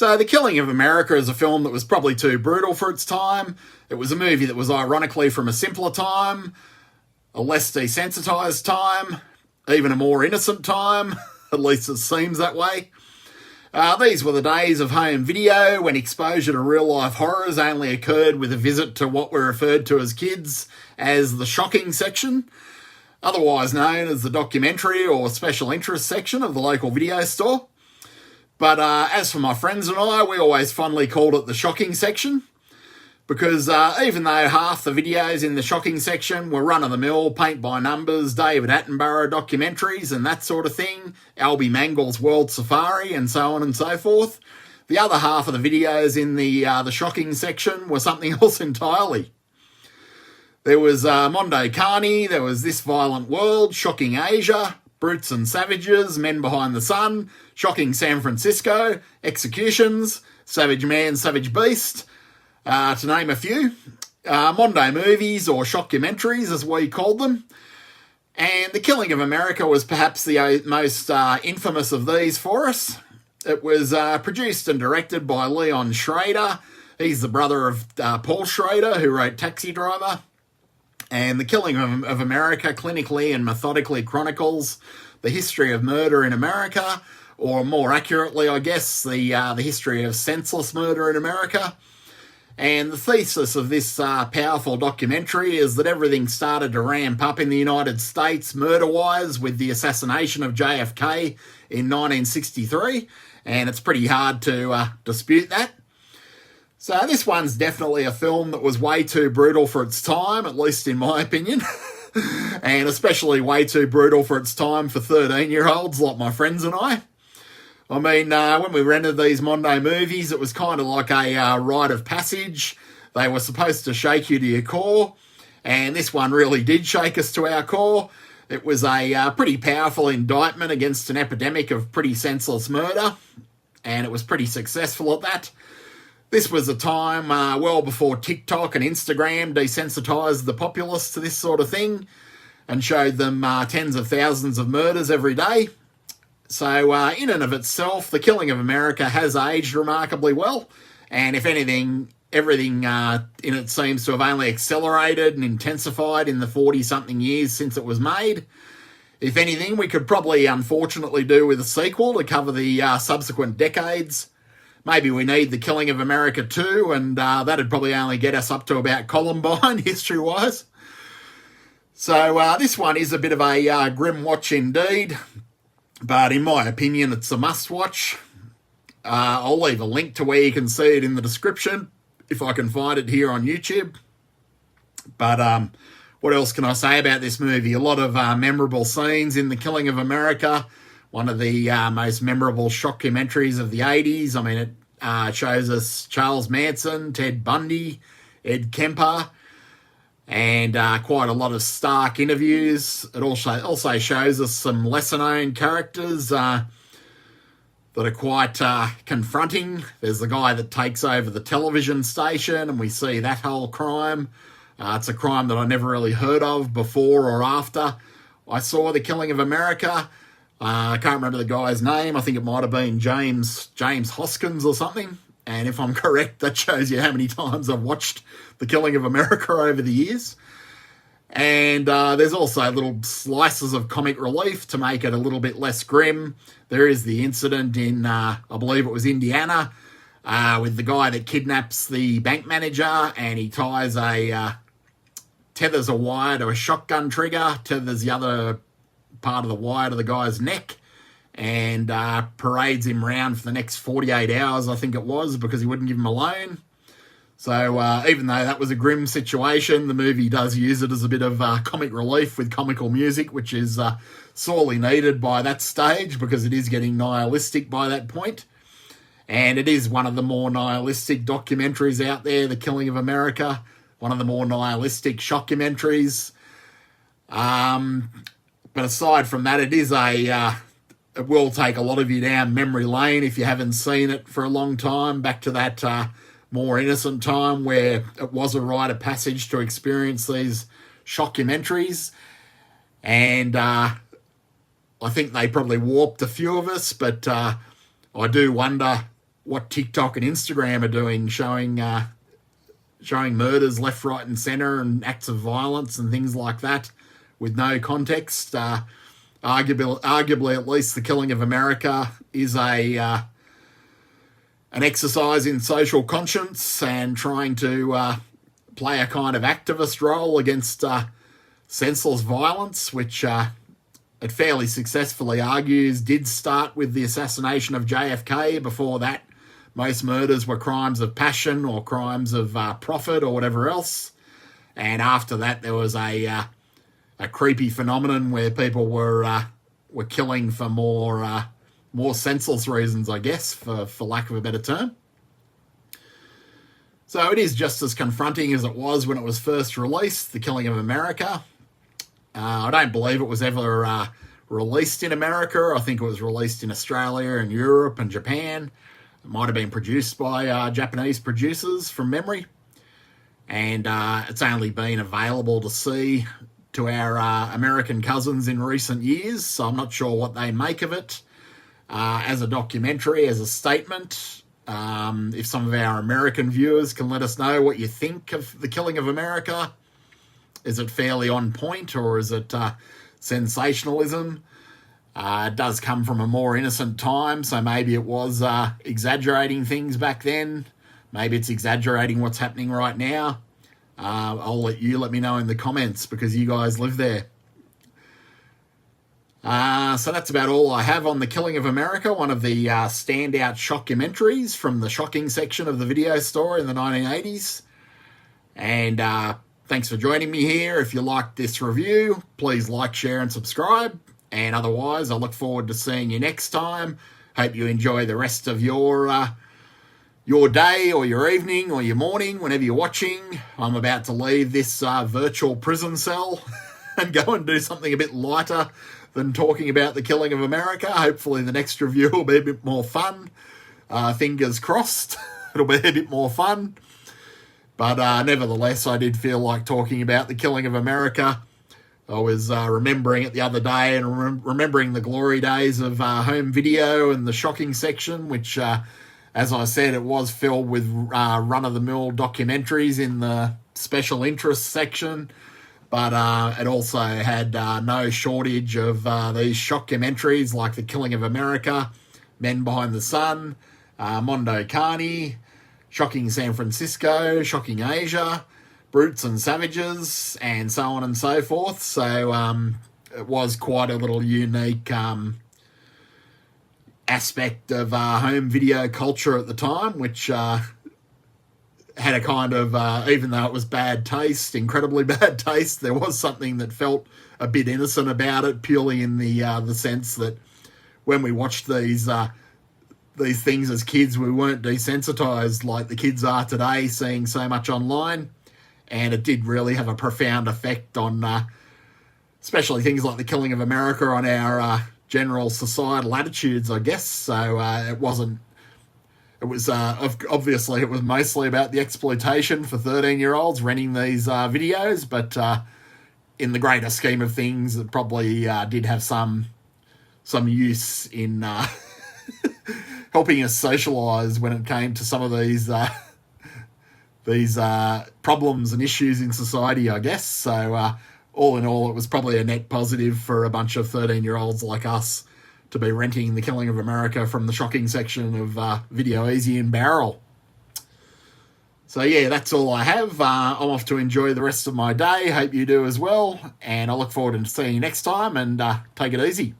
So The Killing of America is a film that was probably too brutal for its time. It was a movie that was ironically from a simpler time, a less desensitised time, even a more innocent time, at least it seems that way. These were the days of home video when exposure to real-life horrors only occurred with a visit to what were referred to as kids as the shocking section, otherwise known as the documentary or special interest section of the local video store. But as for my friends and I, we always fondly called it the shocking section, because even though half the videos in the shocking section were run-of-the-mill, paint-by-numbers, David Attenborough documentaries and that sort of thing, Albie Mangle's World Safari and so on and so forth, the other half of the videos in the shocking section were something else entirely. There was Mondo Cane, there was This Violent World, Shocking Asia, Brutes and Savages, Men Behind the Sun, Shocking San Francisco, Executions, Savage Man, Savage Beast, to name a few. Mondo movies, or shockumentaries as we called them. And The Killing of America was perhaps the most infamous of these for us. It was produced and directed by Leon Schrader. He's the brother of Paul Schrader, who wrote Taxi Driver. And The Killing of America clinically and methodically chronicles the history of murder in America, or more accurately, I guess, the history of senseless murder in America. And the thesis of this powerful documentary is that everything started to ramp up in the United States murder-wise with the assassination of JFK in 1963, and it's pretty hard to dispute that. So this one's definitely a film that was way too brutal for its time, at least in my opinion, and especially way too brutal for its time for 13-year-olds like my friends and I. I mean, when we rented these Mondo movies, it was kind of like a rite of passage. They were supposed to shake you to your core, and this one really did shake us to our core. It was a pretty powerful indictment against an epidemic of pretty senseless murder, and it was pretty successful at that. This was a time well before TikTok and Instagram desensitised the populace to this sort of thing and showed them tens of thousands of murders every day. So in and of itself, The Killing of America has aged remarkably well. And if anything, everything in it seems to have only accelerated and intensified in the 40-something years since it was made. If anything, we could probably unfortunately do with a sequel to cover the subsequent decades. Maybe we need The Killing of America 2, and that'd probably only get us up to about Columbine, history-wise. So this one is a bit of a grim watch indeed, but in my opinion, it's a must-watch. I'll leave a link to where you can see it in the description, if I can find it here on YouTube. But what else can I say about this movie? A lot of memorable scenes in The Killing of America. One of the most memorable shockumentaries of the 80s. I mean, it shows us Charles Manson, Ted Bundy, Ed Kemper, and quite a lot of stark interviews. It also shows us some lesser-known characters that are quite confronting. There's the guy that takes over the television station, and we see that whole crime. It's a crime that I never really heard of before or after I saw The Killing of America. I can't remember the guy's name. I think it might have been James Hoskins or something. And if I'm correct, that shows you how many times I've watched The Killing of America over the years. And there's also little slices of comic relief to make it a little bit less grim. There is the incident in, I believe it was Indiana, with the guy that kidnaps the bank manager, and he tethers a wire to a shotgun trigger, tethers the other part of the wire to the guy's neck, and parades him around for the next 48 hours, I think it was, because he wouldn't give him a loan. So even though that was a grim situation, the movie does use it as a bit of comic relief with comical music, which is sorely needed by that stage because it is getting nihilistic by that point. And it is one of the more nihilistic documentaries out there, The Killing of America, one of the more nihilistic shockumentaries. But aside from that, it is it will take a lot of you down memory lane if you haven't seen it for a long time, back to that more innocent time where it was a rite of passage to experience these shockumentaries. And I think they probably warped a few of us, but I do wonder what TikTok and Instagram are doing, showing murders left, right, and centre, and acts of violence and things like that, with no context. Arguably, at least, the killing of America is an exercise in social conscience and trying to play a kind of activist role against senseless violence, which it fairly successfully argues did start with the assassination of JFK. Before that, most murders were crimes of passion or crimes of profit or whatever else. And after that, there was a creepy phenomenon where people were killing for more senseless reasons, I guess, for lack of a better term. So it is just as confronting as it was when it was first released, The Killing of America. I don't believe it was ever released in America. I think it was released in Australia and Europe and Japan. It might have been produced by Japanese producers from memory. And it's only been available to see to our American cousins in recent years, so I'm not sure what they make of it. As a documentary, as a statement, if some of our American viewers can let us know what you think of The Killing of America. Is it fairly on point, or is it sensationalism? It does come from a more innocent time, so maybe it was exaggerating things back then. Maybe it's exaggerating what's happening right now. I'll let me know in the comments, because you guys live there. So that's about all I have on The Killing of America, one of the standout shockumentaries from the shocking section of the video store in the 1980s. And thanks for joining me here. If you liked this review, please like, share, and subscribe. And otherwise, I look forward to seeing you next time. Hope you enjoy the rest of your day or your evening or your morning, whenever you're watching. I'm about to leave this virtual prison cell and go and do something a bit lighter than talking about The Killing of America. Hopefully the next review will be a bit more fun. Fingers crossed, it'll be a bit more fun. But nevertheless, I did feel like talking about The Killing of America. I was remembering it the other day and remembering the glory days of home video and the shocking section, which, as I said, it was filled with run-of-the-mill documentaries in the special interest section. But it also had no shortage of these shockumentaries like The Killing of America, Men Behind the Sun, Mondo Cane, Shocking San Francisco, Shocking Asia, Brutes and Savages, and so on and so forth. So it was quite a little unique aspect of home video culture at the time, which had a kind of, even though it was bad taste, incredibly bad taste, there was something that felt a bit innocent about it, purely in the sense that when we watched these things as kids, we weren't desensitized like the kids are today, seeing so much online. And it did really have a profound effect on, especially things like The Killing of America, on our general societal attitudes, I guess. So it wasn't. It was obviously it was mostly about the exploitation for 13-year-olds renting these videos, but in the greater scheme of things, it probably did have some use in helping us socialise when it came to some of these problems and issues in society, I guess. So all in all, it was probably a net positive for a bunch of 13-year-olds like us to be renting The Killing of America from the shocking section of Video Easy and Barrel. So yeah, that's all I have. I'm off to enjoy the rest of my day. Hope you do as well. And I look forward to seeing you next time, and take it easy.